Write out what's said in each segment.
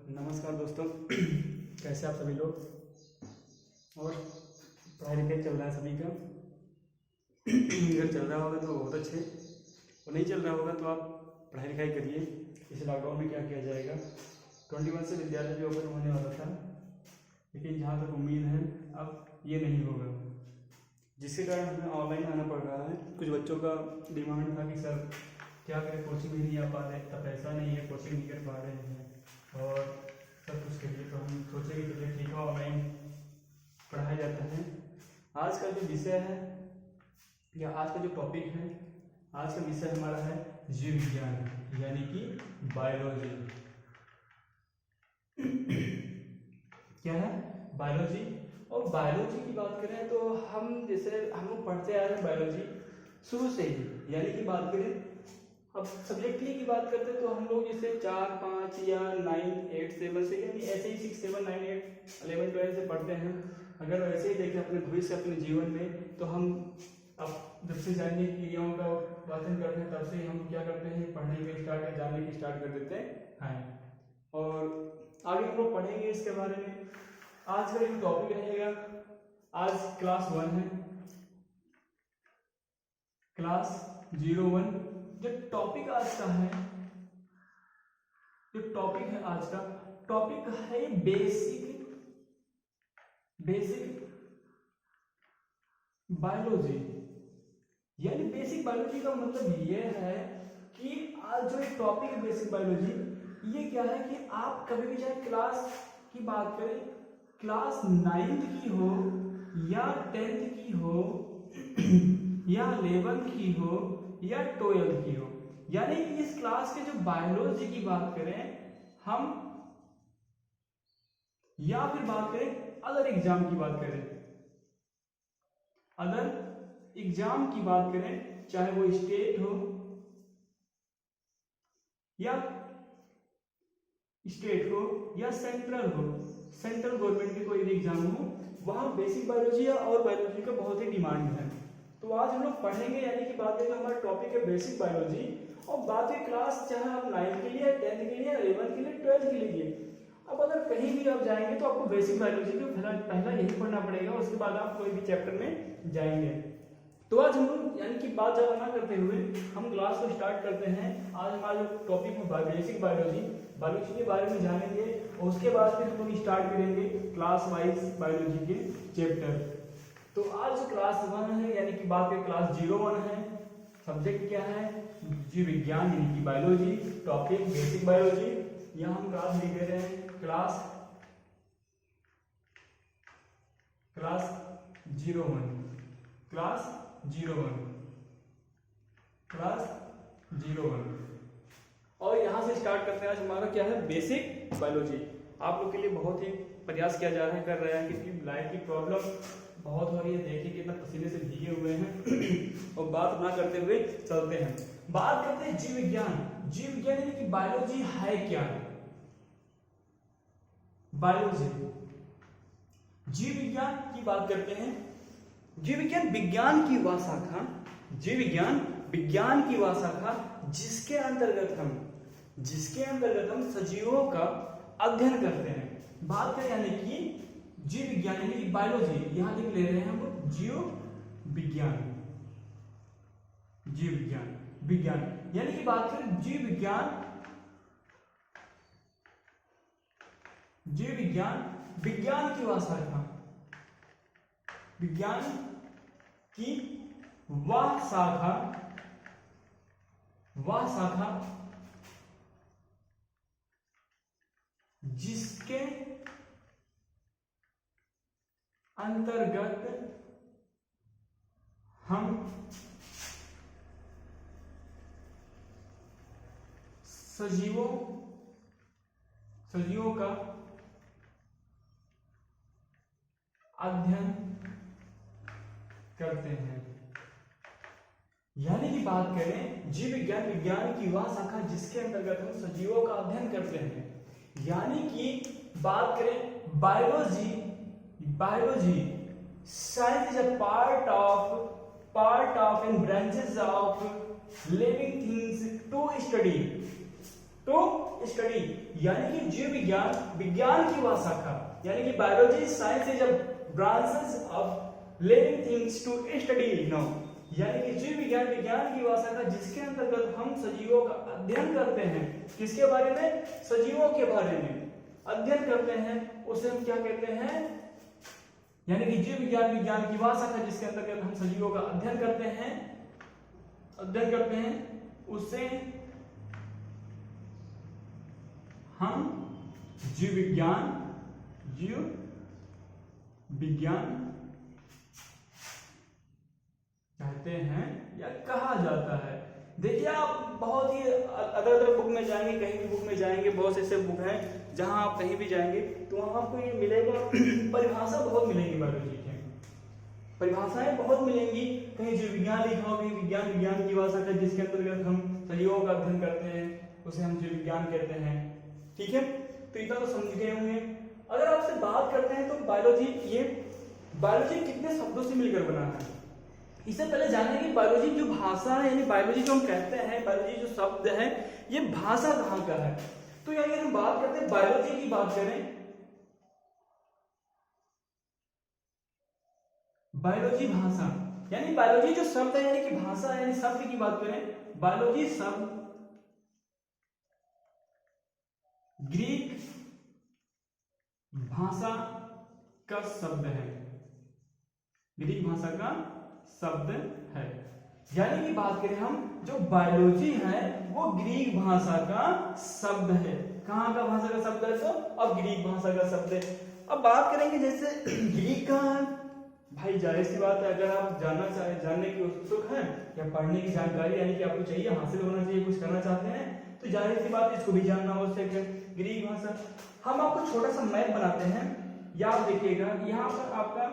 नमस्कार दोस्तों। कैसे आप सभी लोग और पढ़ाई लिखाई चल रहा है सभी का। अगर चल रहा होगा तो बहुत अच्छे, और नहीं चल रहा होगा तो आप पढ़ाई लिखाई करिए। इस लॉकडाउन में क्या किया जाएगा। 21 से विद्यालय भी ओपन होने वाला था, लेकिन जहाँ तक उम्मीद है अब ये नहीं होगा, जिसके कारण हमें ऑनलाइन आना पड़ रहा है। कुछ बच्चों का डिमांड था कि सर क्या करें, कोचिंग भी नहीं आ पा रहे, इतना पैसा नहीं है, कोचिंग नहीं कर पा रहे हैं और सब कुछ के लिए। तो हम सोचे कि चलिए ठीक है, ऑनलाइन पढ़ाया जाता है। आज का जो विषय है या आज का जो टॉपिक है, आज का विषय हमारा है जीव विज्ञान, यानी कि बायोलॉजी। क्या है? बायोलॉजी। और बायोलॉजी की बात करें तो हम जैसे हम लोग पढ़ते आ रहे हैं बायोलॉजी शुरू से ही, यानी कि बात करें अब सब्जेक्टली की बात करते हैं तो हम लोग जैसे 4, 5 या 9, 8, 7 से, यानी ऐसे ही 6, 7, 9, 8, 11, 12 से पढ़ते हैं। अगर वैसे ही देखें अपने भविष्य अपने जीवन में, तो हम अब जब से जानने की क्रियाओं का वाचन करते हैं तब से हम क्या करते हैं, पढ़ने के स्टार्ट या जानने की स्टार्ट कर देते हैं। और आगे हम लोग पढ़ेंगे इसके बारे में। आज का जो टॉपिक रहेगा, आज क्लास 1 है, क्लास 01। जो टॉपिक आज का है, जो टॉपिक है आज का टॉपिक है बेसिक बायोलॉजी। यानी बेसिक बायोलॉजी का मतलब ये है कि आज जो एक टॉपिक है बेसिक बायोलॉजी, ये क्या है कि आप कभी भी चाहे क्लास की बात करें, क्लास 9th की हो या 10th की हो या 11th की हो या 12th की हो, यानी कि इस क्लास के जो बायोलॉजी की बात करें हम, या फिर बात करें अदर एग्जाम की बात करें, अदर एग्जाम की बात करें, चाहे वो स्टेट हो या सेंट्रल हो, सेंट्रल गवर्नमेंट के कोई भी एग्जाम हो, वहां बेसिक बायोलॉजी और बायोलॉजी का बहुत ही डिमांड है। तो आज हम लोग पढ़ेंगे, यानी कि बात करेंगे हमारा टॉपिक है बेसिक बायोलॉजी, और बात है क्लास चाहे आप 9 के लिए, 10 के लिए, 11 के लिए, 12 के लिए। अब अगर कहीं भी आप जाएंगे तो आपको बेसिक बायोलॉजी को पहला यही पढ़ना पड़ेगा, उसके बाद आप कोई भी चैप्टर में जाएंगे। तो आज हम लोग यानी कि बात ज़्यादा ना करते हुए हम क्लास को स्टार्ट करते हैं। आज हमारा टॉपिक है बेसिक बायोलॉजी के बारे में जानेंगे, और उसके बाद फिर हम लोग स्टार्ट करेंगे क्लास वाइज बायोलॉजी के चैप्टर। तो आज क्लास 1 है, यानी कि बात करें क्लास 01 है। सब्जेक्ट क्या है? जीव विज्ञान, यानी कि बायोलॉजी। Topic basic biology. यहाँ हम क्लास लिख दे रहे हैं क्लास 01 और यहाँ से स्टार्ट करते हैं। आज हमारा क्या है? Basic biology. आप लोग के लिए बहुत ही प्रयास किया जा रहा है, कर रहे हैं, क्योंकि लाइट की प्रॉब्लम बहुत हो रही है। देखिए कितना पसीने से भीगे हुए हैं। और बात ना करते हुए चलते हैं, बात करते हैं जीव विज्ञान। जीव विज्ञान यानी कि बायोलॉजी है क्या? बायोलॉजी, जीव विज्ञान की बात करते हैं। जीव विज्ञान विज्ञान की वह शाखा, जीव विज्ञान विज्ञान की वह शाखा जिसके अंतर्गत हम सजीवों का अध्ययन करते हैं। बात करें यानी कि जीव विज्ञान यानी कि बायोलॉजी, यहां लिख ले रहे हैं हम जीव विज्ञान यानी कि बात करें जीव विज्ञान विज्ञान की वह शाखा, विज्ञान की वह शाखा जिसके अंतर्गत हम सजीवों का अध्ययन करते हैं। यानी कि बात करें जीव विज्ञान विज्ञान की वह शाखा जिसके अंतर्गत हम सजीवों का अध्ययन करते हैं। यानी कि बात करें biology science is a part of and branches of living things to study, यानी कि जीव विज्ञान विज्ञान की वह शाखा, यानी कि biology science is a branches of living things to study no, यानी कि जीव विज्ञान विज्ञान की वह शाखा जिसके अंतर्गत हम सजीवों का अध्ययन करते हैं। किसके बारे में? सजीवों के बारे में अध्ययन करते हैं, उसे हम क्या कहते हैं? यानी कि जीव विज्ञान विज्ञान की वह शाखा जिसके अंतर्गत हम सजीवों का अध्ययन करते हैं, उसे हम जीव विज्ञान कहते हैं या कहा जाता है। देखिए आप बहुत ही अदर बुक में जाएंगे, कहीं भी बुक में जाएंगे, बहुत से ऐसे बुक हैं जहां आप कहीं भी जाएंगे तो वहां आपको ये मिलेगा परिभाषा बहुत मिलेंगी, बायोलॉजी के परिभाषाएं बहुत मिलेंगी। कहीं जीव विज्ञान लिखा हो, कहीं विज्ञान की भाषा का जिसके अंतर्गत हम सजीवों का अध्ययन करते हैं, उसे हम जीव विज्ञान कहते हैं। ठीक है, तो इतना तो समझ गए होंगे। अगर आपसे बात करते हैं तो बायोलॉजी कितने शब्दों से मिलकर बना है, इससे पहले जानें कि बायोलॉजी जो भाषा है, यानी बायोलॉजी जो हम कहते हैं, बायोलॉजी जो शब्द है, ये भाषा कहाँ का है। तो यानी हम बात करते हैं बायोलॉजी की बात करें, बायोलॉजी भाषा, यानी बायोलॉजी जो शब्द है यानी कि भाषा है, यानी शब्द की बात करें, बायोलॉजी शब्द ग्रीक भाषा का शब्द है, ग्रीक भाषा का शब्द है। यानी कि बात करें हम जो बायोलॉजी है वो ग्रीक भाषा का शब्द है। कहाँ का भाषा का शब्द है? तो अब ग्रीक भाषा का शब्द है। अब बात करेंगे जैसे ग्रीक का है, भाई जाहिर सी बात है, अगर आप जानने की उत्सुक हैं या पढ़ने की जानकारी यानी कि आपको चाहिए, हासिल होना चाहिए, कुछ करना चाहते हैं, तो जाहिर सी बात इसको भी जानना आवश्यक है, ग्रीक भाषा। हम आपको छोटा सा मैप बनाते हैं, या आप देखिएगा यहाँ पर आपका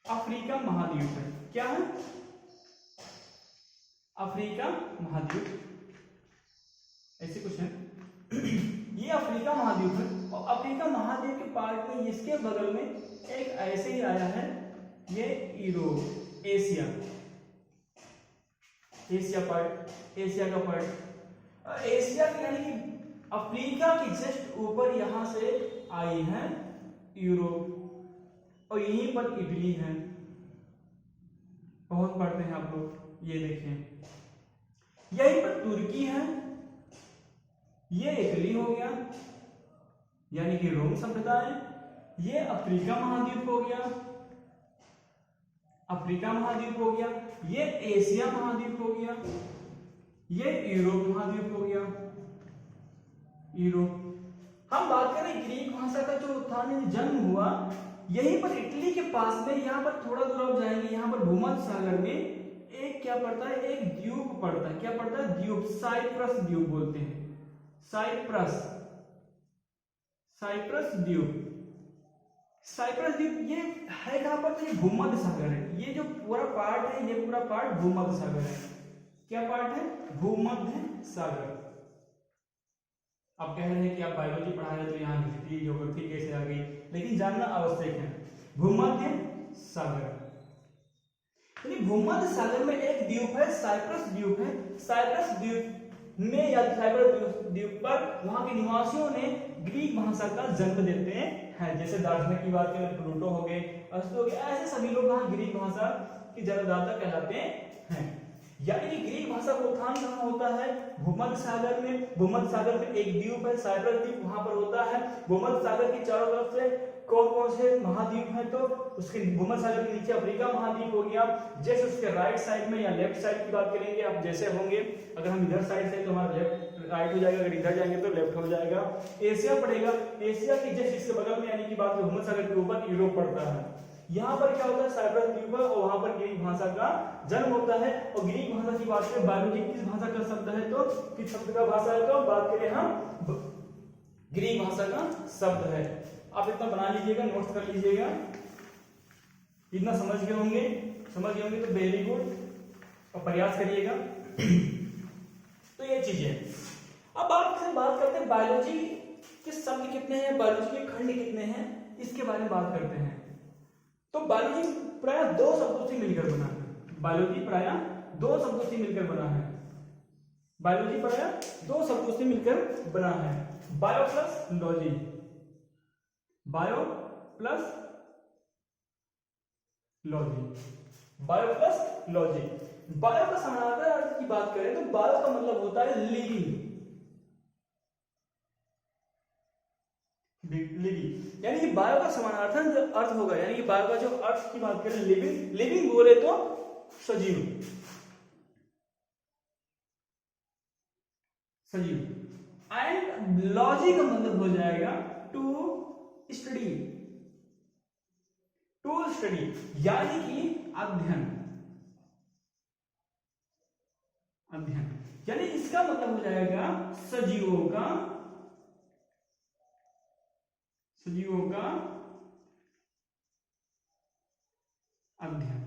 अफ्रीका महाद्वीप है। क्या है? अफ्रीका महाद्वीप, ऐसे कुछ है ये अफ्रीका महाद्वीप है, और अफ्रीका महाद्वीप के पार्ट में इसके बगल में एक ऐसे ही आया है, ये यूरोप, एशिया पार्ट, एशिया का पार्ट। एशिया की यानी कि अफ्रीका की जस्ट ऊपर यहां से आई है यूरोप, और यहीं पर इटली है, बहुत पढ़ते हैं आप लोग, ये देखें यहीं पर तुर्की है, ये इटली हो गया यानी कि रोम सभ्यता है, ये अफ्रीका महाद्वीप हो गया, ये एशिया महाद्वीप हो गया, ये यूरोप महाद्वीप हो गया, यूरोप। हम बात करें ग्रीक भाषा का जो उत्थान जन्म हुआ यहीं पर इटली के पास में, यहाँ पर थोड़ा दूर आप जाएंगे, यहाँ पर भूमध्य सागर में एक क्या पड़ता है, एक द्वीप पड़ता है। क्या पड़ता है? द्वीप, साइप्रस द्वीप बोलते हैं, साइप्रस द्वीप ये है कहां पर? तो ये भूमध्य सागर है, ये जो पूरा पार्ट है, ये पूरा पार्ट भूमध्य सागर है। क्या पार्ट है? भूमध्य सागर। आप कह रहे हैं कि आप बायोलॉजी पढ़ा रहे तो यहाँ हिस्ट्री ज्योग्राफी कैसे आ गई, लेकिन जानना आवश्यक है। भूमध्य सागर, यानी भूमध्य सागर में एक द्वीप है, साइप्रस द्वीप है। साइप्रस द्वीप में या साइप्रस द्वीप पर वहां के निवासियों ने ग्रीक भाषा का जन्म देते हैं। जैसे दार्शनिक की बात करें, प्लूटो हो गए, अरिस्टो हो गए, ऐसे सभी लोग वहां ग्रीक भाषा की जन्मदाता कहलाते हैं। यानी कि ग्रीक भाषा का उत्थान कहाँ होता है? भूमध्य सागर में। भूमध्य सागर में एक द्वीप है, साइप्रस द्वीप, वहां पर होता है। भूमध्य सागर की चारों तरफ से कौन कौन से महाद्वीप हैं? तो उसके भूमध्य सागर के नीचे अफ्रीका महाद्वीप हो गया, जैसे उसके राइट साइड में या लेफ्ट साइड की बात करेंगे, आप जैसे होंगे, अगर हम इधर साइड से तो हमारा लेफ्ट राइट हो जाएगा, अगर इधर जाएंगे तो लेफ्ट हो जाएगा। एशिया पड़ेगा, एशिया की जस्ट इसके बगल में यानी कि बात भूमध्य सागर के ऊपर यूरोप पड़ता है। यहाँ पर क्या होता है? साइप्रस द्वीप है, और वहां पर ग्रीक भाषा का जन्म होता है। और ग्रीक भाषा की बात करें, बायोलॉजी किस भाषा का शब्द है? तो किस शब्द का भाषा है? तो बात करें हम ग्रीक भाषा का शब्द है। आप इतना बना लीजिएगा, नोट्स कर लीजिएगा, इतना समझ गए होंगे तो वेरी गुड, और प्रयास करिएगा। तो ये चीजें। अब आपसे बात करते हैं बायोलॉजी के शब्द कितने हैं, बायोलॉजी के खंड कितने हैं, इसके बारे में बात करते हैं। तो बायोलॉजी प्रायः दो शब्दों से मिलकर बना है। बायोलॉजी प्रायः दो शब्दों से मिलकर बना है। बायोलॉजी पढ़ाया, दो शब्दों से मिलकर बना है, bio plus logy, bio plus logy, bio plus logy. Bio का समानार्थक अर्थ की बात करें तो बायो का मतलब होता है लिविंग, लिविंग यानी कि बायो का समानार्थक अर्थ होगा, यानी कि बायो का जो अर्थ की बात करें लिविंग, लिविंग बोले तो सजीव, सजीव। एंड लॉजी का मतलब हो जाएगा टू स्टडी, टू स्टडी यानी कि अध्ययन, अध्ययन यानी इसका मतलब हो जाएगा सजीवों का, सजीवों का अध्ययन,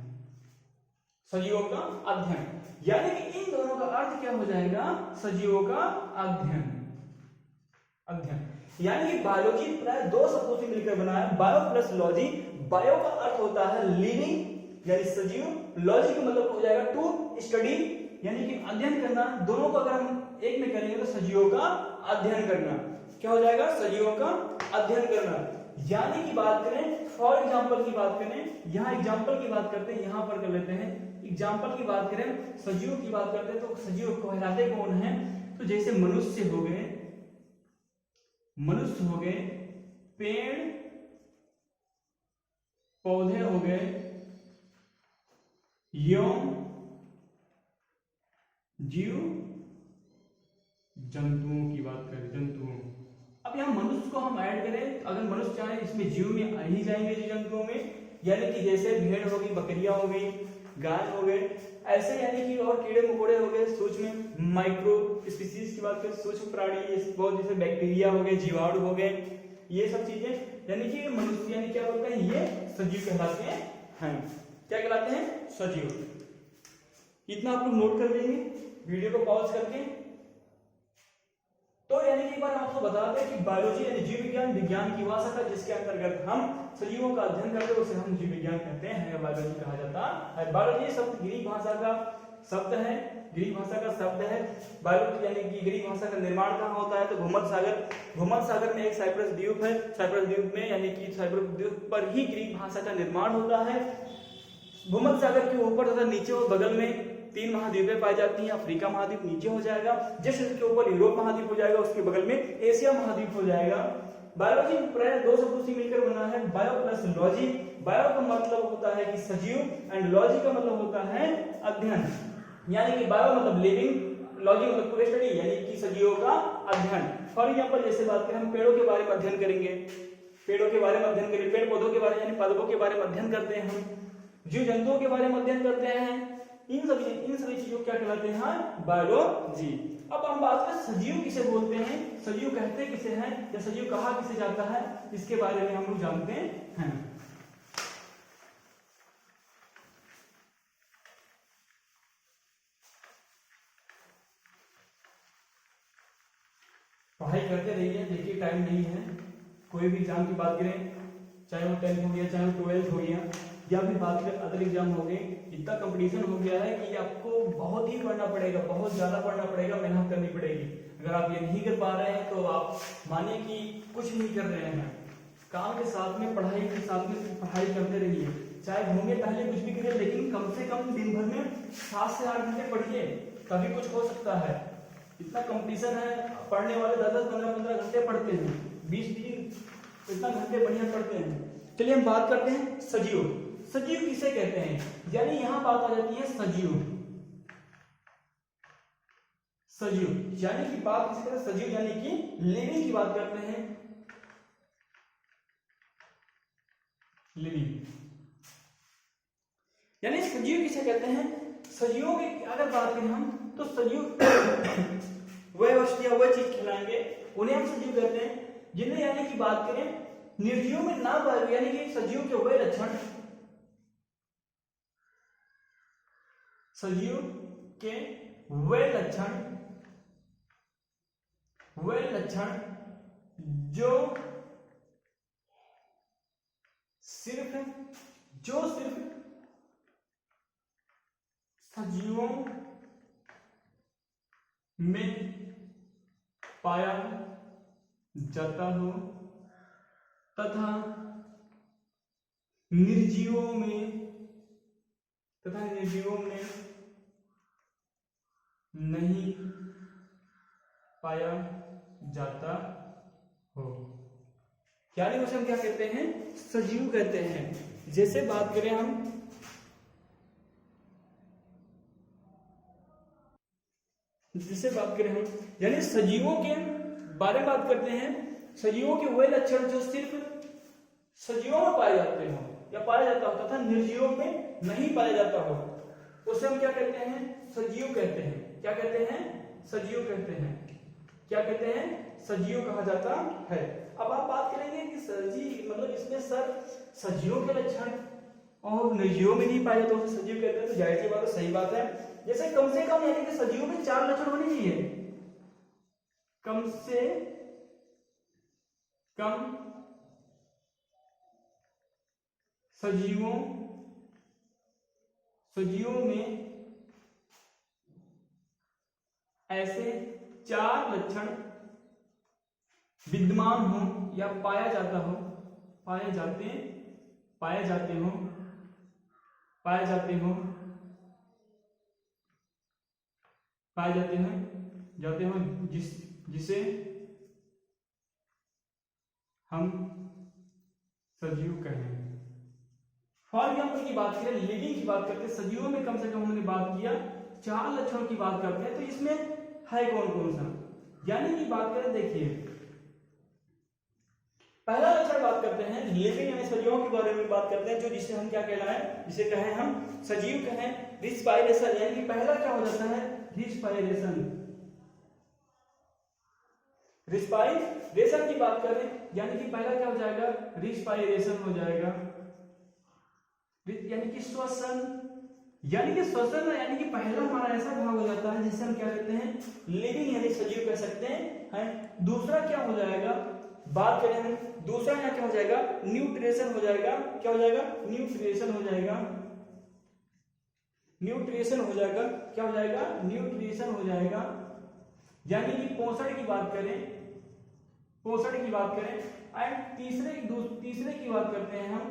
सजीवों का अध्ययन यानी कि इन दोनों का अर्थ क्या हो जाएगा, सजीवों का अध्ययन, अध्ययन। यानी कि बायोलॉजी प्राय दो शब्दों से मिलकर बना है, बायो प्लस लॉजी। बायो का अर्थ होता है लिविंग यानी सजीव, लॉजी का मतलब हो जाएगा टू स्टडी यानी कि अध्ययन करना। दोनों को अगर हम एक में करेंगे तो सजीवों का अध्ययन करना, क्या हो जाएगा, सजीवों का अध्ययन करना। यानी कि बात करें, फॉर एग्जाम्पल की बात करें, यहाँ एग्जाम्पल की बात करते हैं, यहां पर कर लेते हैं एग्जाम्पल की बात करें, सजीव की बात करते हैं तो सजीव कहलाते कौन है, तो जैसे मनुष्य हो गए, मनुष्य हो गए, पेड़ पौधे हो गए, यौन जीव, जंतुओं की बात करें, जंतुओं। अब यहाँ मनुष्य को हम ऐड करें, अगर मनुष्य चाहे इसमें जीव में आ ही जाएंगे जीव जंतुओं में, यानी कि जैसे भेड़ हो गई, बकरियां हो गई, गाय हो गए, ऐसे यानी कि और कीड़े मकोड़े हो गए, सूक्ष्म माइक्रो स्पीसीज की बात करें, सूक्ष्म प्राणी बहुत जैसे बैक्टीरिया हो गए, जीवाणु हो गए, ये सब चीजें यानी कि मनुष्य यानी क्या बोलते हैं, ये सजीव कहलाते हैं। क्या कहलाते हैं, सजीव। इतना आप लोग नोट कर लेंगे वीडियो को पॉज करके। तो यानी कि एक बार आपको बता दें कि बायोलॉजी यानी जीव विज्ञान, विज्ञान की वह शाखा जिसके अंतर्गत हम सजीवों का अध्ययन करते हैं उसे हम जीव विज्ञान कहते हैं, बायोलॉजी कहा जाता है। बायोलॉजी शब्द ग्रीक भाषा का शब्द है, ग्रीक भाषा का शब्द है। बायोलॉजी यानी कि ग्रीक भाषा का निर्माण कहाँ होता है, तो भूमध्य सागर, भूमध्य सागर में एक साइप्रस द्वीप है, साइप्रस द्वीप में यानी कि साइप्रस द्वीप पर ही ग्रीक भाषा का निर्माण होता है। भूमध्य सागर के ऊपर तथा नीचे और बगल में तीन महाद्वीपें पाई जाती हैं, अफ्रीका महाद्वीप नीचे हो जाएगा, जिस के ऊपर यूरोप महाद्वीप हो जाएगा, उसके बगल में एशिया महाद्वीप हो जाएगा। बायोलॉजी प्राय दो शब्दों से मिलकर बना है, बायो प्लस लॉजी। बायो का मतलब होता है कि सजीव एंड लॉजी का मतलब होता है अध्ययन, यानी कि बायो मतलब लिविंग, लॉजी मतलब टू स्टडी यानी कि सजीवों का अध्ययन। फॉर एग्जांपल जैसे बात करें, हम पेड़ों के बारे में अध्ययन करेंगे, पेड़ों के बारे में अध्ययन करेंगे, पेड़ पौधों के बारे यानी पादपों के बारे में अध्ययन करते हैं, हम जीव जंतुओं के बारे में अध्ययन करते हैं। इन सभी चीजों क्या कहलाते हैं, बायोलॉजी। अब हम बात करें सजीव किसे बोलते हैं, सजीव कहते किसे हैं या सजीव कहा किसे जाता है, इसके बारे में हम लोग जानते हैं। पढ़ाई करते रहिए, देखिए टाइम नहीं है, कोई भी एग्जाम की बात करें, चाहे वो 10th हो गया, चाहे वो 12th हो गया, या फिर बात करें अदर एग्जाम हो गए, इतना कंपटीशन हो गया है कि आपको बहुत ही पढ़ना पड़ेगा, बहुत ज्यादा पढ़ना पड़ेगा, मेहनत करनी पड़ेगी। अगर आप ये नहीं कर पा रहे हैं तो आप मानिए कि कुछ नहीं कर रहे हैं। काम के साथ में, पढ़ाई के साथ में पढ़ाई करते रहिए, चाहे घूमिए टहलिए कुछ भी करिए, लेकिन कम से कम दिन भर में 7 से 8 घंटे पढ़िए, तभी कुछ हो सकता है। इतना कंपटीशन है, पढ़ने वाले 10-10, 15-15 घंटे पढ़ते हैं, 20-20 इतना घंटे बढ़िया पढ़ते हैं। चलिए हम बात करते हैं सजीव। सजीव किसे कहते हैं, यानी यहां बात आ जाती है सजीव, सजीव यानी कि बात किसे कहते हैं, सजीव यानी कि लिविंग की बात करते हैं, लिविंग यानी सजीव किसे कहते हैं। सजीवों की अगर बात करें हम तो सजीव वह वस्तु या वह चीज खिलाएंगे उन्हें हम सजीव कहते हैं, जिन्हें यानी कि बात करें निर्जीव में ना पाए, यानी कि सजीव के वह लक्षण, सजीव के वे लक्षण जो सिर्फ सजीवों में पाया जाता हो तथा निर्जीवों में नहीं पाया जाता हो। यानी उसे हम क्या कहते हैं, सजीव कहते हैं। जैसे बात करें हम यानी सजीवों के बारे में बात करते हैं, सजीवों के वे लक्षण जो सिर्फ सजीवों में पाए जाते हो या पाया जाता हो तथा निर्जीवों में नहीं पाया जाता हो, उसे हम क्या कहते हैं, सजीव कहते हैं। क्या कहते हैं, सजीव कहते हैं। क्या कहते हैं, सजीव कहा जाता है। अब आप बात करेंगे कि सजीव मतलब इसमें सर सजीवों के लक्षण और निर्जीवों में नहीं पाए जाते तो सजीव कहते हैं, तो जाहिर सी बात है, सही बात है। जैसे कम से कम यानी कि सजीवों में 4 लक्षण होने चाहिए, कम से कम सजीवों में ऐसे 4 लक्षण विद्यमान हो या पाया जाते हो जिसे हम सजीव कहें। फॉर एग्जाम्पल की बात करें, लिविंग की बात करते हैं, सजीवों में कम से कम हमने बात किया 4 लक्षणों की बात करते हैं, तो इसमें है कौन कौन सा, यानी कि बात करें, देखिए पहला लक्षण बात करते हैं लिविंग यानी सजीवों के बारे में बात करते हैं, जो जिसे हम क्या कहलाएं, जिसे कहें हम सजीव कहें, रिस्पायरेशन। यानी कि पहला क्या हो जाता है, रिस्पायरेशन की बात करें, यानी कि पहला क्या हो जाएगा, रिस्पायरेशन हो जाएगा। यानी कि श्वसन, यानी कि पहला हमारा ऐसा भाग हो जाता है जिसे हम क्या कहते हैं, लिविंग यानी सजीव कह सकते हैं। दूसरा क्या हो जाएगा, बात करें हम, दूसरा यहाँ क्या हो जाएगा, न्यूट्रिशन हो जाएगा। क्या हो जाएगा, न्यूट्रिशन हो जाएगा। क्या हो जाएगा, न्यूट्रिशन हो जाएगा। यानी कि पोषण की बात करें एंड तीसरे की बात करते हैं हम,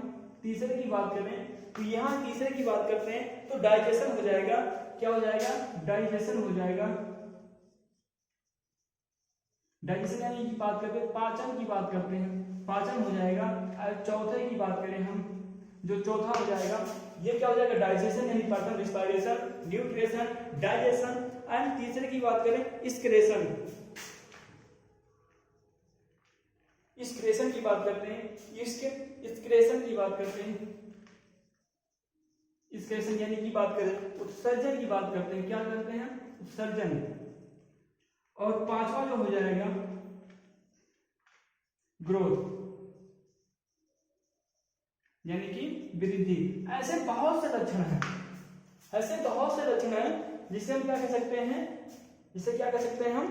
तो यहाँ तीसरे की बात करते हैं तो डाइजेशन हो जाएगा। क्या हो जाएगा, डाइजेशन हो जाएगा। डाइजेशन यानी की बात करते हैं, पाचन की बात करते हैं, पाचन हो जाएगा। और चौथे की बात करें हम, जो चौथा हो जाएगा, ये क्या हो जाएगा, डाइजेशन यानी पाचन, रिस्पायरेशन, न्यूट्रिशन, डाइजेशन। एंड तीसरे की बात करें, एक्सक्रेशन की बात करते हैं, एक्सक्रेशन यानी की बात करें, उत्सर्जन की बात करते हैं। क्या करते हैं, उत्सर्जन। और पांचवा जो हो जाएगा, ग्रोथ यानी कि वृद्धि। ऐसे बहुत से लक्षण हैं, जिसे हम क्या कह सकते हैं, हम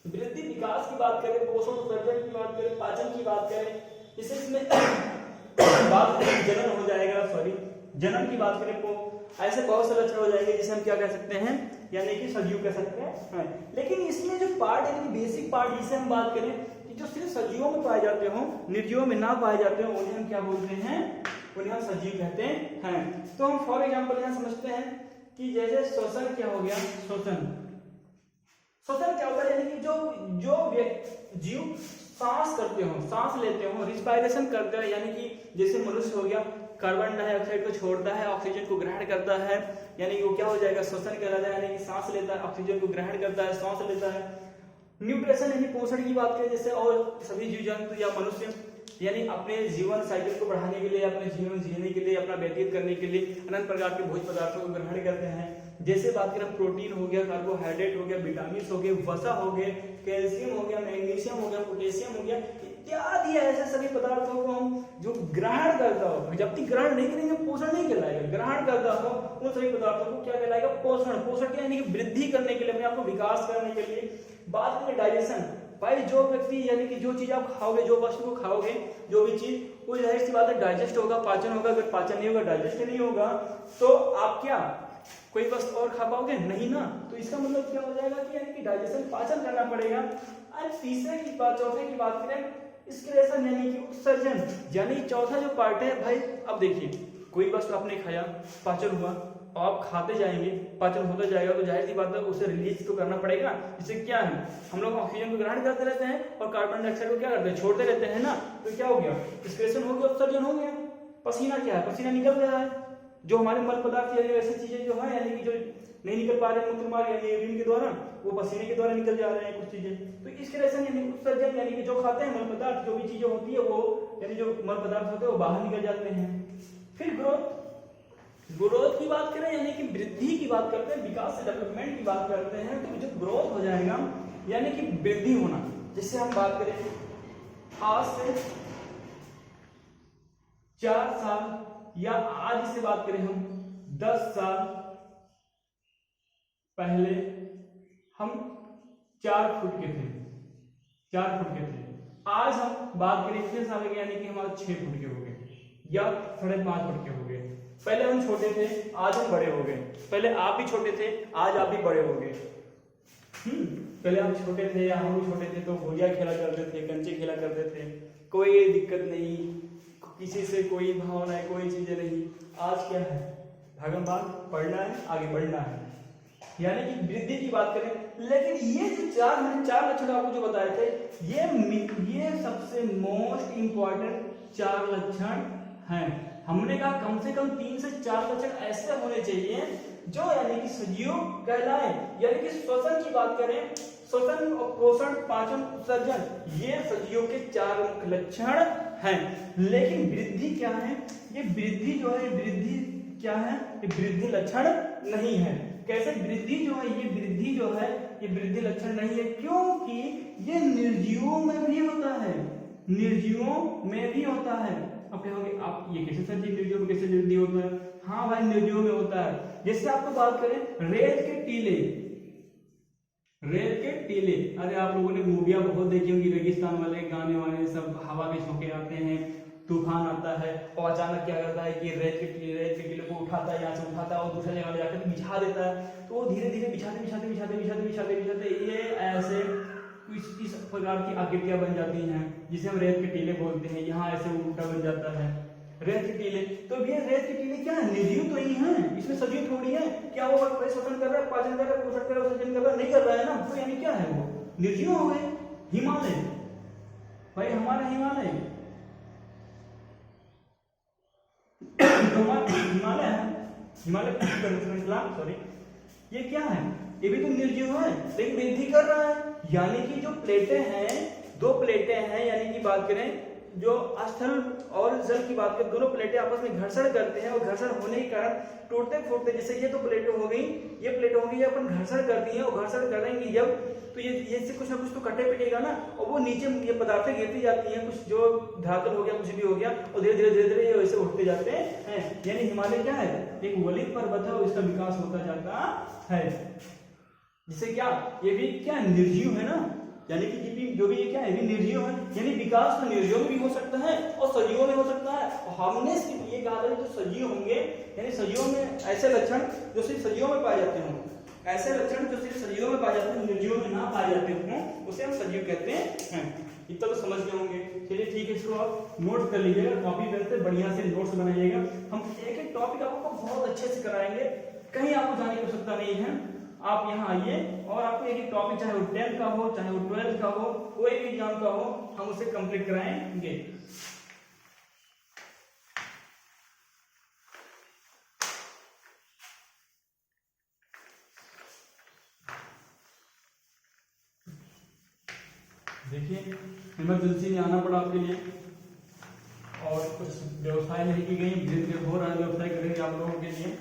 वृद्धि, विकास की बात करें, पोषण, उत्सर्जन की बात करें, पाचन की बात करें, इसे इसमें बात करें जनन हो जाएगा, जनन की बात करें तो ऐसे बहुत से लक्षण हो जाएंगे जिसे हम क्या कह सकते हैं, यानी कि सजीव कह सकते हैं। लेकिन इसमें जो पार्ट यानी बेसिक पार्ट जिसे हम बात करें कि जो सिर्फ सजीवों में पाए जाते हो, निर्जीवों में ना पाए जाते हो, उन्हें हम क्या बोलते हैं, उन्हें हम सजीव कहते हैं। तो हम फॉर एग्जाम्पल यहाँ समझते हैं कि जैसे श्वसन क्या हो गया, श्वसन क्या होता है, यानी कि जो जीव सांस करते हो, सांस लेते हो, रिस्पायरेशन करते हैं, यानी कि जैसे मनुष्य हो गया, कार्बन डाइऑक्साइड को छोड़ता है, ऑक्सीजन को ग्रहण करता है, यानी कि वो क्या हो जाएगा, श्वसन कहलाता है, यानी कि सांस लेता है, ऑक्सीजन को ग्रहण करता है, सांस लेता है। न्यूट्रिशन यानी पोषण की बात करें, जैसे और सभी जीव जंतु या मनुष्य यानी अपने जीवन साइकिल को बढ़ाने के लिए, अपने जीवन जीने के लिए, अपना व्यतीत करने के लिए अनंत प्रकार के भोज्य पदार्थों को ग्रहण करते हैं। जैसे बात करें प्रोटीन हो गया, कार्बोहाइड्रेट हो गया, विटामिन हो गए, वसा हो गए, कैल्शियम हो गया, मैग्नीशियम हो गया, पोटेशियम हो गया, इत्यादि ऐसे सभी पदार्थों को हम जो ग्रहण करता हो, जब तक ग्रहण नहीं करेंगे पोषण नहीं कहलाएगा, ग्रहण करता हो उन सभी पदार्थों को क्या कहलाएगा, पोषण। पोषण क्या यानी कि वृद्धि करने के लिए, अपने आप को विकास करने के लिए। बात करें डाइजेशन, भाई जो व्यक्ति यानी कि जो चीज आप खाओगे, जो वस्तु को खाओगे, जो भी चीज, वो जाहिर सी बात है डाइजेस्ट होगा, पाचन होगा। अगर पाचन नहीं होगा, डाइजेस्ट नहीं होगा, तो आप क्या कोई वस्तु और खा पाओगे नहीं ना, तो इसका मतलब क्या हो जाएगा कि यानी कि डाइजेशन, पाचन करना पड़ेगा। और तीसरे की बात, चौथे की बात करें, एक्सक्रेशन यानी कि उत्सर्जन, यानी चौथा जो पार्ट है भाई। अब देखिए कोई वस्तु आपने खाया, पाचन हुआ, और आप खाते जाएंगे, पाचन होता जाएगा, तो जाहिर सी बात है उसे रिलीज तो करना पड़ेगा। इससे क्या है, हम लोग ऑक्सीजन को ग्रहण करते रहते हैं और कार्बन डाइऑक्साइड को क्या करते हैं, छोड़ते रहते हैं ना। तो क्या हो गया, एक्सक्रेशन हो गया, उत्सर्जन हो गया। पसीना क्या है, पसीना निकल रहा है, जो हमारे मल पदार्थ या ऐसी चीजें जो है यानी कि जो नहीं निकल पा रहे मूत्र मार्ग यानी यूरिन के द्वारा, वो पसीने के द्वारा निकल जा रहे हैं कुछ चीजें। तो एक्सक्रेशन यानी उत्सर्जन, यानी कि जो खाते हैं मल पदार्थ, जो भी चीजें होती है वो यानी जो मल पदार्थ होते हैं वो बाहर निकल जाते हैं। फिर ग्रोथ, ग्रोथ की बात करें यानी कि वृद्धि की बात करते हैं, विकास से डेवलपमेंट की बात करते हैं, तो जो ग्रोथ हो जाएगा यानी कि वृद्धि होना। जिससे हम बात करें आज से 4 साल या आज से बात करें हम 10 साल पहले हम 4 फुट के थे, 4 फुट के थे। आज हम बात करें कितने साल के, यानी कि हम आज 6 फुट के हो गए या 5.5 फुट के हो गए। पहले हम छोटे थे, आज हम बड़े हो गए। पहले आप भी छोटे थे, आज आप भी बड़े हो गए। पहले हम छोटे थे या हम भी छोटे थे तो गुड़िया खेला करते थे, कंचे खेला करते थे, कोई दिक्कत नहीं, किसी से कोई भावना है, कोई चीजें नहीं। आज क्या है, भागम भाग, पढ़ना है, आगे बढ़ना है, यानी कि वृद्धि की बात करें। लेकिन ये जो मैंने चार लक्षण आपको जो बताए थे, ये सबसे मोस्ट इंपॉर्टेंट 4 लक्षण हैं। हमने कहा कम से कम 3 से 4 लक्षण ऐसे होने चाहिए जो यानी कि सजीव कहलाए। यानी कि श्वसन की बात करें, श्वसन और पोषण, पाचन, उत्सर्जन, ये सजीव के 4 मुख्य लक्षण हैं। लेकिन वृद्धि क्या है, ये वृद्धि जो है, वृद्धि क्या है, ये वृद्धि लक्षण नहीं है। कैसे वृद्धि जो है, ये वृद्धि जो है ये वृद्धि लक्षण नहीं है, क्योंकि ये निर्जीवों में भी होता है, निर्जीवों में भी होता है। अब कहोगे आप ये कैसे सर जी, निर्जीव में कैसे वृद्धि होता है? हाँ भाई, निर्जीव में होता है। जैसे आपको बात करें रेत के टीले, रेत के टीले, अरे आप लोगों ने मूवियां बहुत देखी होंगी, रेगिस्तान वाले गाने वाने सब, हवा के झोंके आते हैं, तूफान आता है और अचानक क्या करता है कि रेत के टीले को उठाता है, यहाँ से उठाता है और दूसरी जगह ले जाकर बिछा देता है। तो वो धीरे धीरे बिछाते ये ऐसे इस प्रकार की आकृतियां बन जाती हैं, जिसे हम रेत के टीले बोलते हैं। यहाँ ऐसे उल्टा बन जाता है रेत के टीले। तो ये रेत के टीले क्या है, निर्जीव तो ही है, इसमें सजीव थोड़ी है। क्या वो श्वसन कर रहा है, पाचन कर रहा है, पोषण कर रहा है, उत्सर्जन कर रहा है? नहीं कर रहा है ना, तो यानी क्या है, वो निर्जीव हो गए। हिमालय भाई, हमारा हिमालय हिमालय है, हिमालय श्रृंखला, सॉरी, ये क्या है, ये भी तो निर्जीव है, लेकिन वृद्धि कर रहा है। यानी कि जो प्लेटें हैं, 2 प्लेटें हैं, यानी कि बात करें जो स्थल और जल की बात करें, दोनों प्लेटें आपस में घर्षण करते हैं और घर्षण होने के कारण टूटते फूटते, जैसे ये 2 प्लेटें हो गई, ये प्लेट होगी, ये अपन घर्षण करती हैं और घर्षण करेंगी जब, तो ये इससे कुछ ना कुछ तो कटे पिटेगा ना, और वो नीचे ये पदार्थें गिरती जाती हैं, कुछ जो धरातल हो गया, कुछ भी हो गया, और धीरे धीरे ये वैसे उठते जाते हैं। यानी हिमालय क्या है, एक वलित पर्वत है और इसका विकास होता जाता है। जिससे क्या, ये भी क्या निर्जीव है ना, यानी कि जो भी ये क्या है, निर्जीव है। यानी विकास तो निर्जीव में भी हो सकता है और सजीवों में हो सकता है। और हमने सिर्फ ये कहा था जो सजीव होंगे, यानी सजीवों में ऐसे लक्षण जो सिर्फ सजीवों में पाए जाते हों, ऐसे लक्षण जो सिर्फ सजीवों में पाए जाते हैं, निर्जीवों में ना पाए जाते हों, उसे हम सजीव कहते हैं। इतना तो समझ गए होंगे। चलिए ठीक है, इसको आप नोट कर लीजिएगा, कॉपी पेन से बढ़िया से नोट्स बनाइएगा। हम एक एक टॉपिक आपको बहुत अच्छे से कराएंगे, कहीं आपको जाने की आवश्यकता नहीं है। आप यहाँ आइए और आपको एक टॉपिक, चाहे वो 10th का हो, चाहे वो 12th का हो, कोई भी एग्जाम का हो, हम उसे कंप्लीट कराएंगे। देखिए, इमरजेंसी में आना पड़ा आपके लिए और कुछ व्यवस्थाएं नहीं की गई, धीरे धीरे हो रहा है, व्यवस्थाएं करेंगे आप लोगों के लिए,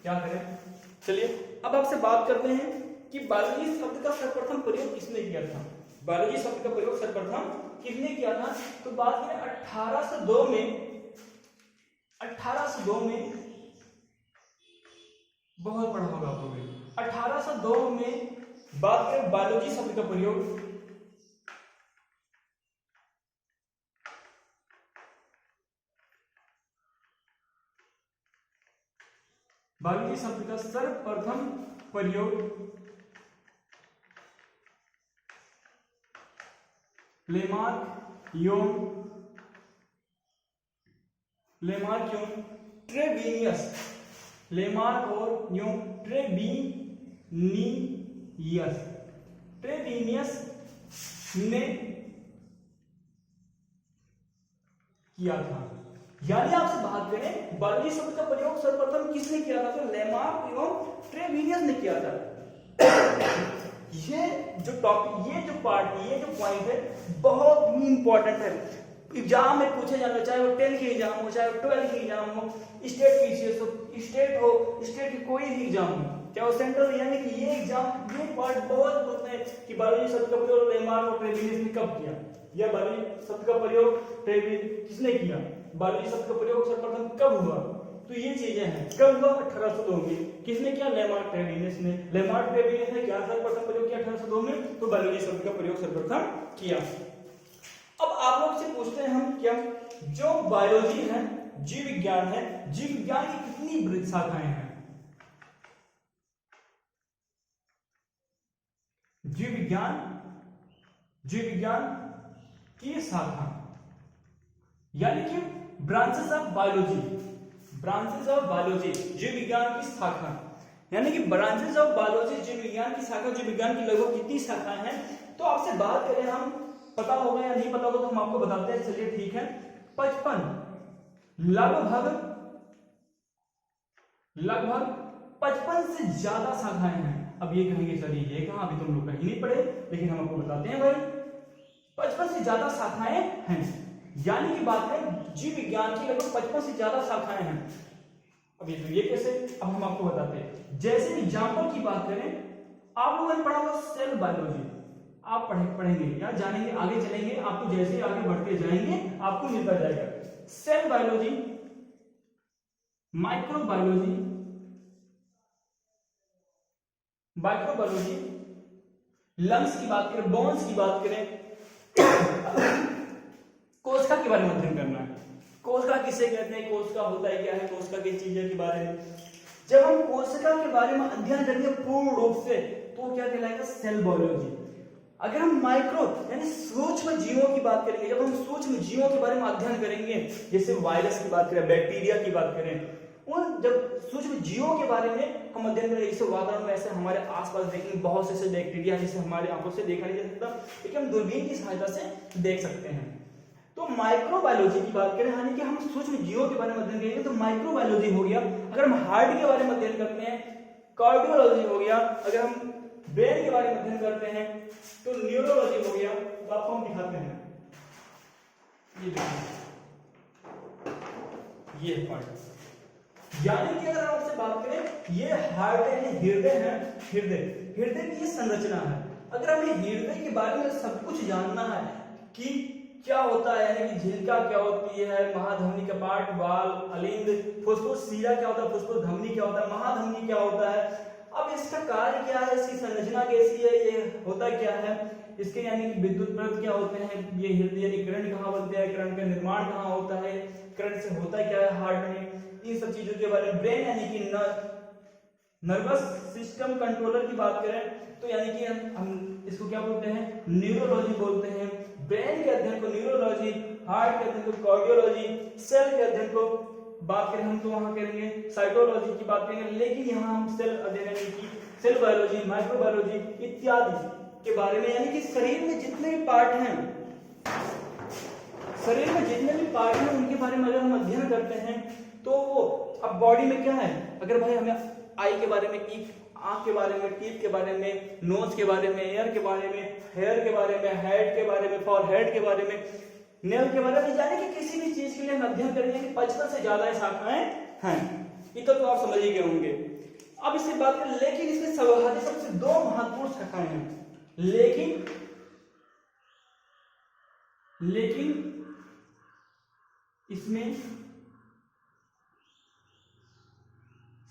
क्या करें। चलिए अब आपसे बात करते हैं कि बायोलॉजी शब्द का सर्वप्रथम प्रयोग किसने किया था। बायोलॉजी शब्द का प्रयोग सर्वप्रथम किसने किया था, तो बात करें 1802 में, 1802 में, बहुत बड़ा होगा आप लोग, 1802 में बात करें बायोलॉजी शब्द का प्रयोग बायोलॉजी शब्द का सर्वप्रथम प्रयोग लेमार्क यों ट्रेविनियस, लेमार्क और यों ट्रेविनियस ने किया था। यानी आपसे बात करें बायोलॉजी शब्द का प्रयोग सर्वप्रथम किसने किया था, तो लेमार्क एवं ट्रेविनियस ने किया था। ये जो टॉपिक, ये जो पार्ट, ये जो पॉइंट है बहुत ही इंपॉर्टेंट है। एग्जाम में पूछे जाना, चाहे वो 10 के एग्जाम हो, चाहे वो 12 के एग्जाम हो, स्टेट पीसीएस हो, स्टेट की कोई भी एग्जाम हो, चाहे वो सेंट्रल, यानी कि ये एग्जाम, ये पार्ट बहुत होता है कि बायोलॉजी शब्द का प्रयोग लेमार्क और ट्रेविनियस ने कब किया, या बायोलॉजी शब्द का प्रयोग किसने किया, बायोलॉजी शब्द का प्रयोग सर्वप्रथम कब हुआ। तो ये चीजें हैं, कब हुआ, 1802 में। किसने किया, लेमार्क ट्रेविनियस ने। लेमार्क ट्रेविनियस ने क्या सर्वप्रथम प्रयोग किया 1802 में, तो बायोलॉजी शब्द का प्रयोग सर्वप्रथम किया। अब आप लोग से पूछते हैं हम, क्या जो बायोलॉजी है, जीव विज्ञान है, जीव विज्ञान की कितनी वृहत शाखाएं हैं। जीव विज्ञान की शाखा, यानी कि ब्रांचेस ऑफ बायोलॉजी, जीव विज्ञान की शाखा, यानी कि ब्रांचेस ऑफ बायोलॉजी, जीव विज्ञान की शाखा। जीव विज्ञान की लगभग कितनी शाखाएं हैं, तो आपसे बात करें हम, पता होगा या नहीं पता होगा तो हम आपको बताते हैं, चलिए ठीक है। 55, लगभग 55 से ज्यादा शाखाएं हैं। अब ये कहेंगे सर ये कहां, अभी तुम लोग कहीं नहीं पढ़े, लेकिन हम आपको बताते हैं भाई 55 से ज्यादा शाखाएं हैं। यानी कि बात करें जीव विज्ञान की लगभग 55 से ज्यादा शाखाएं हैं। अब ये कैसे, अब हम आपको बताते हैं। जैसे एग्जांपल की बात करें, आप लोगों ने पढ़ा होगा सेल बायोलॉजी, आप पढ़ेंगे या जानेंगे, आगे चलेंगे, आपको जैसे आगे बढ़ते जाएंगे आपको मिलता जाएगा। सेल बायोलॉजी, माइक्रोबायोलॉजी, लंग्स की बात करें, बोन्स की बात करें, कोशिका के बारे में अध्ययन करना है। कोशिका किसे कहते हैं, कोशिका होता है क्या है, कोशिका की चीजें के बारे में जब हम कोशिका के बारे में अध्ययन करेंगे पूर्ण रूप से, तो क्या कहलाएगा, सेल बायोलॉजी। अगर हम माइक्रो यानी सूक्ष्म जीवों की बात करेंगे, जब हम सूक्ष्म जीवों के बारे में अध्ययन करेंगे, जैसे वायरस की बात करें, बैक्टीरिया की बात करें, उन जब सूक्ष्म जीवों के बारे में हम अध्ययन करेंगे, जैसे वातावरण में ऐसे हमारे आसपास देखेंगे बहुत से बैक्टीरिया जिसे हमारे आंखों से देखा नहीं जा सकता, लेकिन हम दूरबीन की सहायता से देख सकते हैं। तो माइक्रोबायोलॉजी की बात करें, यानी कि हम सूक्ष्म जीवों के बारे में अध्ययन करेंगे, तो माइक्रोबायोलॉजी हो गया। अगर हम हार्ट के बारे में अध्ययन करते हैं, कार्डियोलॉजी हो गया। अगर हम ब्रेन के बारे में अध्ययन करते हैं तो न्यूरोलॉजी हो गया। तो आपको हम दिखाते हैं, ये देखिए, ये पार्ट, यानी कि अगर आपसे बात करें, ये हार्ट है, हृदय है, हृदय की ये संरचना है। अगर हमें हृदय के बारे में सब कुछ जानना है कि क्या होता है, यानी कि झिल्का क्या होती है, महाधमनी कपाट, वाल, अलिंद, फुफ्फुस शिरा क्या होता है, फुफ्फुस धमनी क्या होता है, महाधमनी क्या होता है, अब इसका कार्य क्या है, इसकी संरचना कैसी है, ये होता क्या है, इसके यानी कि विद्युत प्रद क्या होते हैं, ये हृदय यानी करंट कहाँ बनते हैं, करंट का निर्माण कहाँ होता है, करंट से होता क्या है हार्ट में, इन सब चीजों के बारे में। ब्रेन यानी कि नर्वस सिस्टम कंट्रोलर की बात करें तो यानी कि हम इसको क्या बोलते हैं, न्यूरोलॉजी बोलते हैं। ब्रेन के अध्ययन को न्यूरोलॉजी, हार्ट के अध्ययन को कार्डियोलॉजी, सेल के अध्ययन को बात करें हम तो वहां करेंगे साइटोलॉजी की बात करेंगे, लेकिन यहाँ हम सेल अध्ययन की सेल बायोलॉजी, माइक्रोबायोलॉजी इत्यादि के बारे में, यानी कि शरीर में जितने भी पार्ट हैं, उनके बारे में अगर हम अध्ययन करते हैं तो वो अब बॉडी में क्या है, अगर भाई हमें आई के बारे में, आंख के बारे में, टीथ के बारे में, नोज के बारे में, ईयर के बारे में, हेयर के बारे में, हेड के बारे में, फॉरहेड के बारे में, नेल के बारे में, यानी कि किसी भी चीज के लिए हम अध्ययन करेंगे कि 55 से ज्यादा शाखाएं हैं। इतना तो आप समझ ही गए होंगे। अब इससे बात करें, लेकिन इसमें सबसे दो महत्वपूर्ण शाखाएं हैं, लेकिन इसमें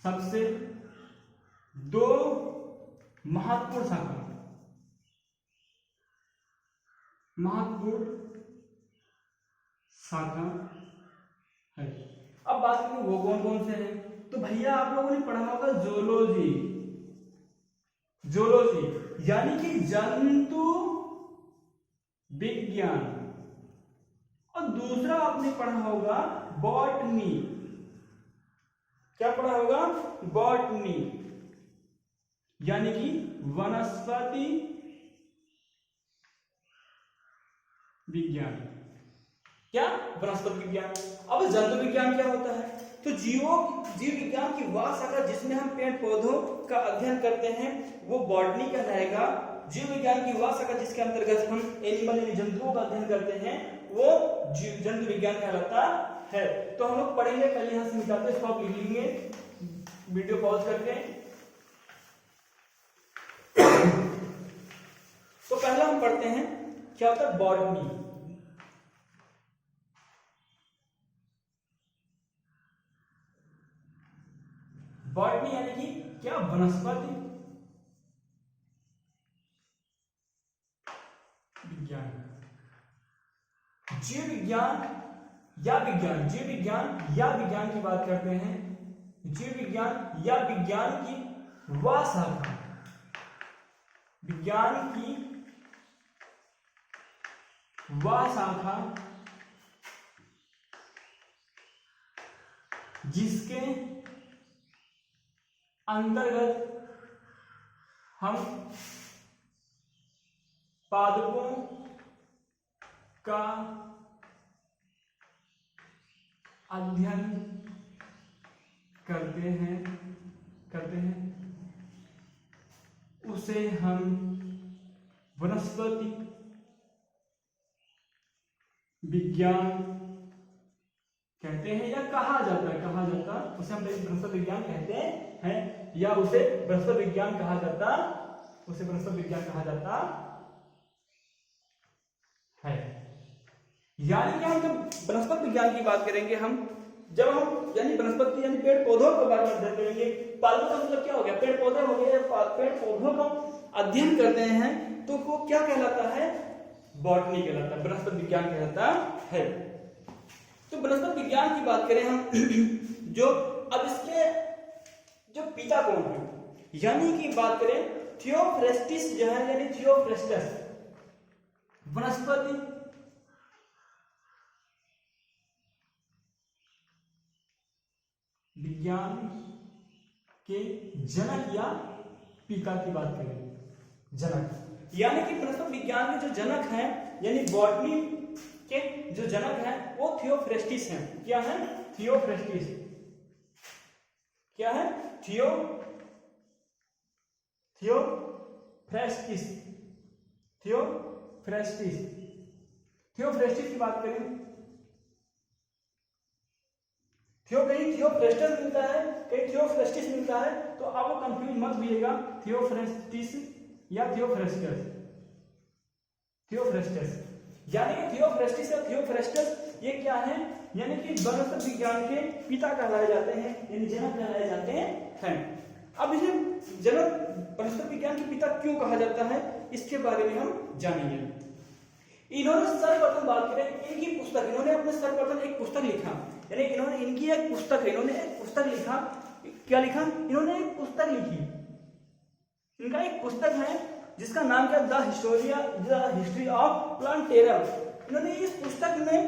सबसे दो महत्वपूर्ण शाखा है। अब बात करें वो कौन कौन से हैं, तो तो भैया आप लोगों ने पढ़ा होगा जूलॉजी, जूलॉजी यानी कि जंतु विज्ञान, और दूसरा आपने पढ़ा होगा बॉटनी। क्या पढ़ा होगा? बॉटनी यानी कि वनस्पति विज्ञान। क्या? वनस्पति विज्ञान। अब जंतु विज्ञान क्या होता है? तो जीव विज्ञान की वह शाखा जिसमें हम पेड़ पौधों का अध्ययन करते हैं वो बॉटनी कहलाएगा। जीव विज्ञान की वह शाखा जिसके अंतर्गत हम एनिमल यानी जंतुओं का अध्ययन करते हैं वो जंतु विज्ञान कहलाता है। तो हम लोग पढ़ेंगे, पहले यहां से मिटाते हैं, स्टॉप लिख लेंगे वीडियो पॉज करके। तो पहला हम पढ़ते हैं क्या होता है बॉटनी। बॉटनी यानी कि क्या? वनस्पति विज्ञान। जीव विज्ञान या विज्ञान, जीव विज्ञान या विज्ञान की बात करते हैं। जीव विज्ञान या विज्ञान की वह शाखा, विज्ञान की वह शाखा जिसके अंतर्गत हम पादपों का अध्ययन करते हैं उसे हम वनस्पति विज्ञान कहते हैं या कहा जाता उसे हम वनस्पति विज्ञान कहते हैं या उसे वनस्पति विज्ञान कहा जाता है। यानी कि हम जब वनस्पति विज्ञान की बात करेंगे, जब हम यानी वनस्पति यानी पेड़ पौधों के बारे में अध्ययन करेंगे, पादपों का मतलब क्या हो गया? पेड़ पौधे हो गए। पेड़ पौधों का अध्ययन करते हैं तो वो क्या कहलाता है? बॉटनी कहलाता है, वनस्पति विज्ञान कहलाता है। तो वनस्पति विज्ञान की बात करें हम जो अब इसके जो पिता कौन है, यानी कि बात करें थियोफ्रेस्टिस जो है, यानी थियोफ्रेस्टस वनस्पति विज्ञान के जनक या पिता की बात करें, जनक यानी कि वनस्पति विज्ञान के जो जनक हैं यानी बॉटनी के जो जनक हैं वो थियोफ्रेस्टिस हैं। क्या है? थियोफ्रेस्टिस। क्या है? थियोफ्रेस्टिस की बात करें, कहीं थियोफ्रेस्टस मिलता है, कहीं थियोफ्रेस्टिस मिलता है, तो आप लोग कंफ्यूज मत होइएगा, थियोफ्रेस्टिस या थियोफ्रेस्टस यानी कि थियोफ्रेस्टिस या थियोफ्रेस्टस ये क्या है? यानी कि वनस्पति विज्ञान के पिता कहलाए जाते हैं, यानी जनक कहलाए जाते हैं। अब इसे जनक वनस्पति विज्ञान के पिता क्यों कहा जाता है इसके बारे में हम जानेंगे। इन्होंने सर्वप्रथम बात करें इनकी पुस्तक, इन्होंने अपने सर्वप्रथम एक पुस्तक लिखा, यानी इनकी एक पुस्तक है, इन्होंने एक पुस्तक लिखा। क्या लिखा? इन्होंने एक पुस्तक लिखी। इनका एक पुस्तक है जिसका नाम क्या? The history of plantarum. इन्होंने इस पुस्तक में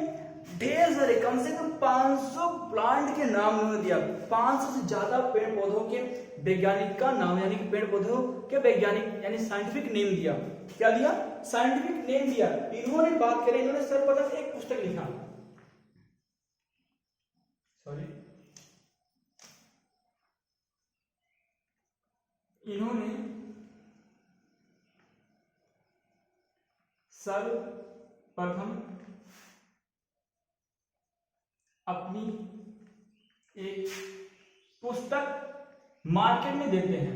ढेर सारे कम से कम 500 प्लांट के नाम उन्होंने दिया। 500 से ज्यादा पेड़ पौधों के वैज्ञानिक का नाम, यानी कि पेड़ पौधों के वैज्ञानिक यानी साइंटिफिक नेम दिया। क्या दिया? साइंटिफिक नेम दिया। इन्होंने बात करें, इन्होंने सर्वप्रथम एक पुस्तक लिखा, इन्होंने सर्वप्रथम अपनी एक पुस्तक मार्केट में देते हैं,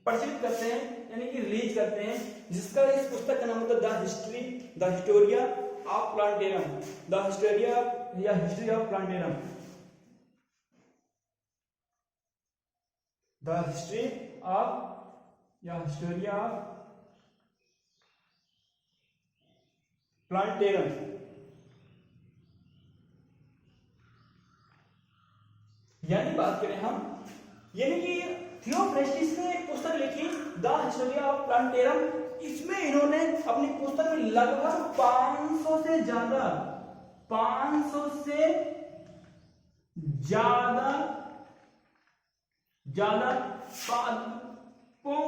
प्रचलित करते हैं, यानी कि रिलीज करते हैं, जिसका इस पुस्तक का नाम होता है the Historia of Plantarum. The Historia या history of Plantarum. The history of या हिस्टोरिया ऑफ प्लांटेरम। यानी बात करें हम, यानी कि थियोफ्रेस्टिस ने एक पुस्तक लिखी द हिस्ट्री ऑफ प्लांटेरम। इसमें इन्होंने अपनी पुस्तक में लगभग 500 से ज्यादा पादपों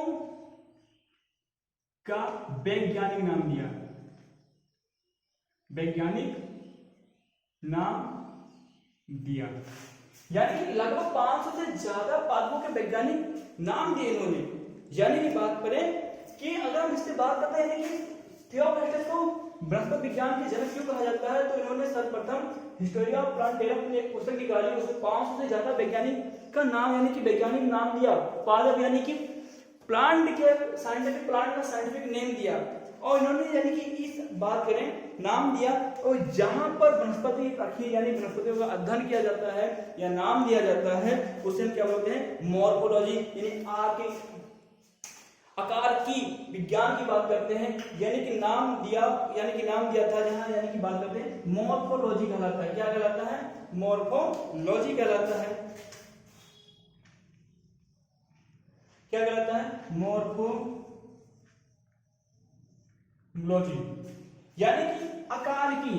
का वैज्ञानिक नाम दिया, यानी कि लगभग 500 से ज्यादा पादपों के वैज्ञानिक नाम दिए इन्होंने। यानी कि बात करें कि अगर हम इससे बात करते हैं कि थियोफ्रेस्टिस को बृहस्पति विज्ञान के जनक क्यों कहा जाता है, तो इन्होंने सर्वप्रथम हिस्टोरी ऑफ प्लांटेरम में एक पुस्तक निकाली, उसमें 500 से ज्यादा वैज्ञानिक का नाम, यानी कि वैज्ञानिक नाम दिया, पादप यानी कि प्लांट के साइंटिफिक, प्लांट का साइंटिफिक नेम दिया, और इन्होंने यानी कि इस बात करें नाम दिया। और जहां पर वनस्पति रखी यानी वनस्पतियों का अध्ययन किया जाता है या नाम दिया जाता है, उसे हम क्या बोलते हैं, मॉर्फोलॉजी, यानी आकार की विज्ञान की बात करते हैं। यानी कि नाम दिया था जहां, यानी कि बात करते हैं मॉर्फोलॉजी कहलाता है। क्या कहलाता है? मॉर्फोलॉजी कहलाता है। क्या कहलाता है? मॉर्फोलॉजी, यानी कि आकार की,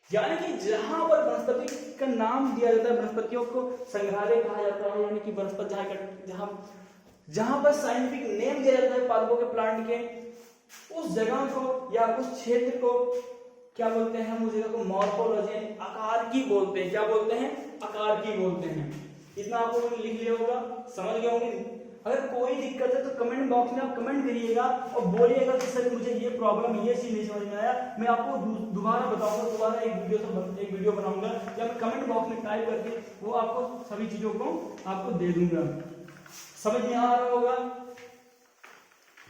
यानी कि जहां पर वनस्पति का नाम दिया जाता है, वनस्पतियों को संग्रहालय कहा जाता है, यानी कि वनस्पति जहां पर साइंटिफिक नेम दिया जाता है पादपों के, प्लांट के, उस जगह को या उस क्षेत्र को क्या बोलते हैं? हम उस जगह को मॉर्फोलॉजी, आकार की बोलते हैं। क्या बोलते हैं? आकार की बोलते हैं। इतना आपको लिख लिया होगा, समझ गए होंगे। अगर कोई दिक्कत है तो कमेंट बॉक्स में आप कमेंट करिएगा और बोलिएगा कि सर मुझे ये प्रॉब्लम, ये चीज नहीं समझ में आया, मैं आपको दोबारा बताऊंगा, दोबारा एक वीडियो बनाऊंगा, या मैं कमेंट बॉक्स में टाइप करके वो आपको सभी चीजों को आपको दे दूंगा। समझ में आ रहा होगा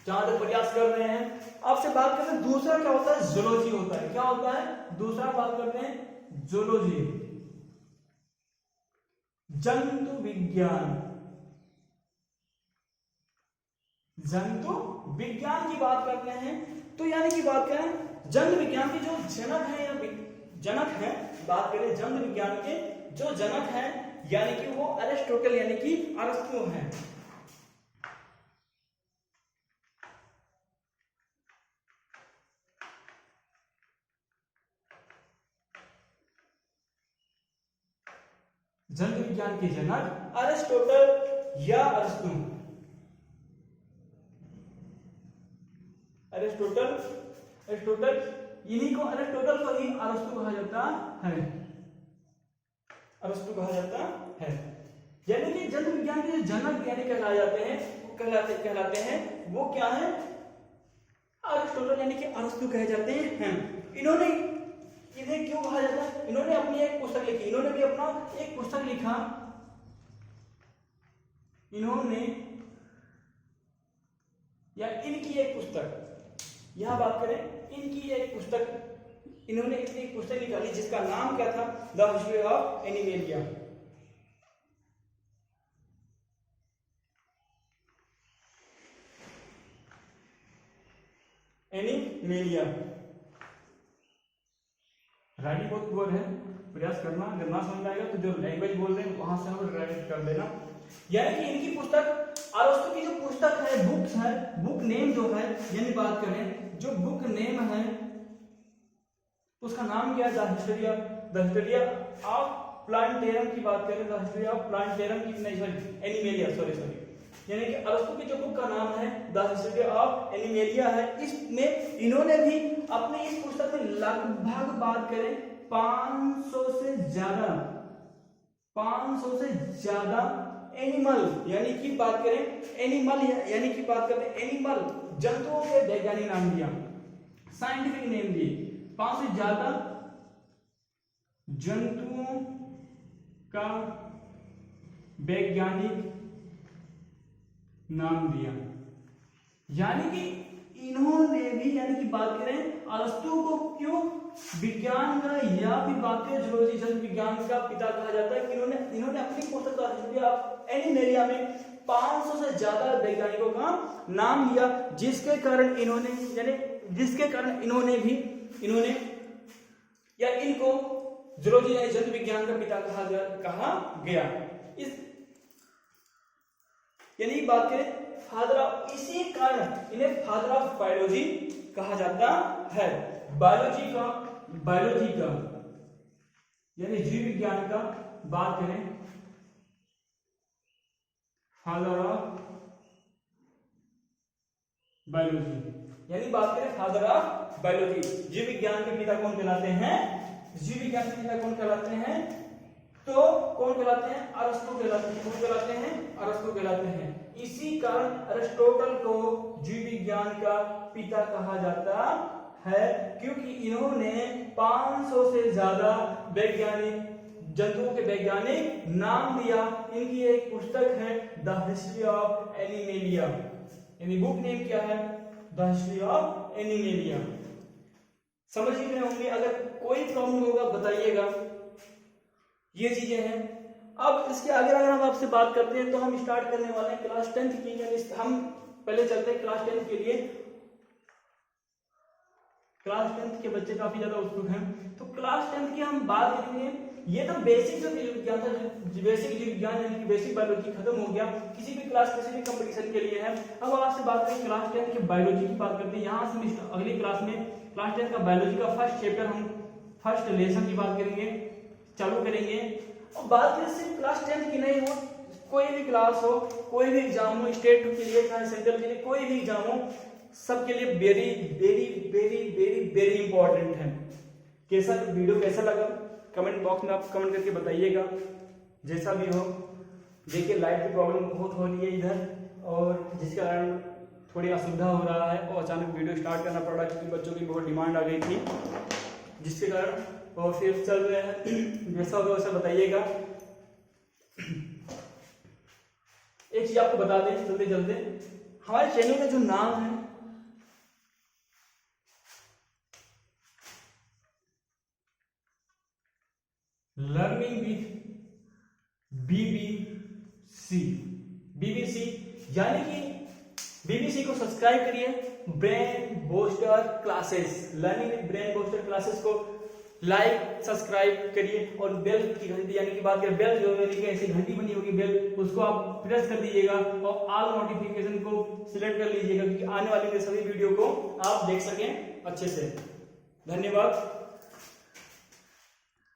जहां तक प्रयास कर रहे हैं। आपसे बात करते हैं दूसरा क्या होता है? जूलॉजी होता है। क्या होता है? दूसरा बात करते हैं जूलॉजी, जंतु विज्ञान की बात करते हैं। तो यानी कि बात करें जंतु विज्ञान के जो जनक हैं, बात करें जंतु विज्ञान के जो जनक हैं, यानी कि वो अरिस्टोटल यानी कि अरस्तु हैं। जंतु विज्ञान के जनक अरिस्टोटल या अरस्तु। अरिस्टोटल, इन्हीं को अरिस्टोटल को ही अरस्तु कहा जाता है। यानी कि जंतु विज्ञान के जो जनक यानी कहलाते हैं वो क्या है? अरिस्टोटल यानी कि अरस्तु कहे जाते हैं। इन्हें क्यों कहा जाता है? इन्होंने अपनी एक पुस्तक लिखी, इन्होंने भी अपना एक पुस्तक लिखा, इनकी एक पुस्तक, यहां बात करें इनकी एक पुस्तक, इन्होंने एक पुस्तक निकाली जिसका नाम क्या था? The history of animalia. Writing बहुत पुअर है, प्रयास करना, अगर ना समझ आएगा तो जो लैंग्वेज बोल रहे हैं वहां से हम राइट कर देना। यानी कि इनकी पुस्तक, अरस्तु की जो पुस्तक है, बुक नेम जो है, यानी बात करें जो बुक नेम है उसका नाम क्या है? द हिस्ट्री ऑफ प्लांटेरम की बात करें, द हिस्ट्री ऑफ प्लांटेरम की नहीं, सॉरी एनिमेलिया, सॉरी, यानी कि अरस्तु की जो बुक का नाम है द हिस्ट्री ऑफ एनिमेलिया है। इसमें इन्होंने भी अपने इस पुस्तक में लगभग बात करें 500 से ज्यादा एनिमल, यानी कि बात करें एनिमल जंतुओं के वैज्ञानिक नाम दिया, साइंटिफिक नेम दिए। 500 से ज्यादा जंतुओं का वैज्ञानिक नाम दिया। यानी कि इन्होंने भी, यानी कि बात करें अरस्तु को क्यों विज्ञान का या फिर बात करें जूलॉजी, जंतु विज्ञान का पिता कहा जाता है कि इन्होंने अपनी पुस्तक एनिमेलिया में 500 से ज्यादा वैज्ञानिकों का नाम दिया, जिसके कारण इन्होंने या इनको जूलॉजी यानी जंतु विज्ञान का पिता कहा गया। इस यानी बात करें फादर ऑफ, इसी कारण इन्हें फादर ऑफ बायोलॉजी कहा जाता है। बायोलॉजी का यानी जीव विज्ञान का बात करें फादर ऑफ बायोलॉजी, यानी बात करें फादर ऑफ बायोलॉजी, जीव विज्ञान के पिता कौन कहलाते हैं? जीव विज्ञान के पिता कौन कहलाते हैं? तो कौन कहलाते हैं? अरस्तु कहलाते हैं। कौन कहलाते हैं? अरस्तु कहलाते हैं। इसी कारण अरिस्टोटल को जीव विज्ञान का पिता कहा जाता है, क्योंकि इन्होंने 500 से ज्यादा वैज्ञानिक जंतुओं के वैज्ञानिक नाम दिया। इनकी एक पुस्तक है द हिस्ट्री ऑफ एनिमेलिया, यानी बुक नेम क्या है? The history of animalia. समझ ही रहे होंगे, अगर कोई प्रॉब्लम होगा बताइएगा। ये चीजें हैं। अब इसके आगे अगर हम आपसे बात करते हैं तो हम स्टार्ट करने वाले हैं क्लास 10th की, यानी हम पहले चलते हैं क्लास 10th के लिए। क्लास 10th के बच्चे काफी ज्यादा उत्सुक हैं, तो क्लास 10th की हम बात करेंगे। ये तो बेसिक जो विज्ञान था, बेसिक जीव विज्ञान यानी कि बेसिक बायोलॉजी खत्म हो गया, किसी भी क्लास किसी भी कंपटीशन के लिए है। अब आपसे बात करें क्लास 10th की बायोलॉजी की बात करते हैं। यहाँ से हम अगली क्लास में क्लास 10th का बायोलॉजी का फर्स्ट चैप्टर, हम फर्स्ट लेसन की बात करेंगे, चालू करेंगे। और बात करें सिर्फ क्लास 10th की नहीं हो, कोई भी क्लास हो, कोई भी एग्जाम हो, स्टेट के लिए चाहे सेंट्रल के लिए, कोई भी एग्जाम हो, सबके लिए very very very very very important है। कैसा वीडियो कैसा लगा कमेंट बॉक्स में आप कमेंट करके बताइएगा। जैसा भी हो, देखिए लाइट की प्रॉब्लम बहुत हो रही है इधर, और जिसके कारण थोड़ी असुविधा हो रहा है, और अचानक वीडियो स्टार्ट करना पड़ा क्योंकि बच्चों की बहुत डिमांड आ गई थी, जिसके कारण और फिर चल रहे हैं। जैसा होगा वैसा बताइएगा। एक चीज आपको बता दें जल्दी जल्दी, हमारे चैनल का जो नाम है लर्निंग विथ बीबीसी, यानी कि बीबीसी को सब्सक्राइब करिए। Brain booster classes, learning with brain booster classes को लाइक सब्सक्राइब करिए, और बेल की घंटी यानी कि बात करें बेल जो यानी कि ऐसी घंटी बनी होगी बेल, उसको आप प्रेस कर दीजिएगा और ऑल नोटिफिकेशन को सिलेक्ट कर लीजिएगा, क्योंकि आने वाले सभी वीडियो को आप देख सकें अच्छे से। धन्यवाद।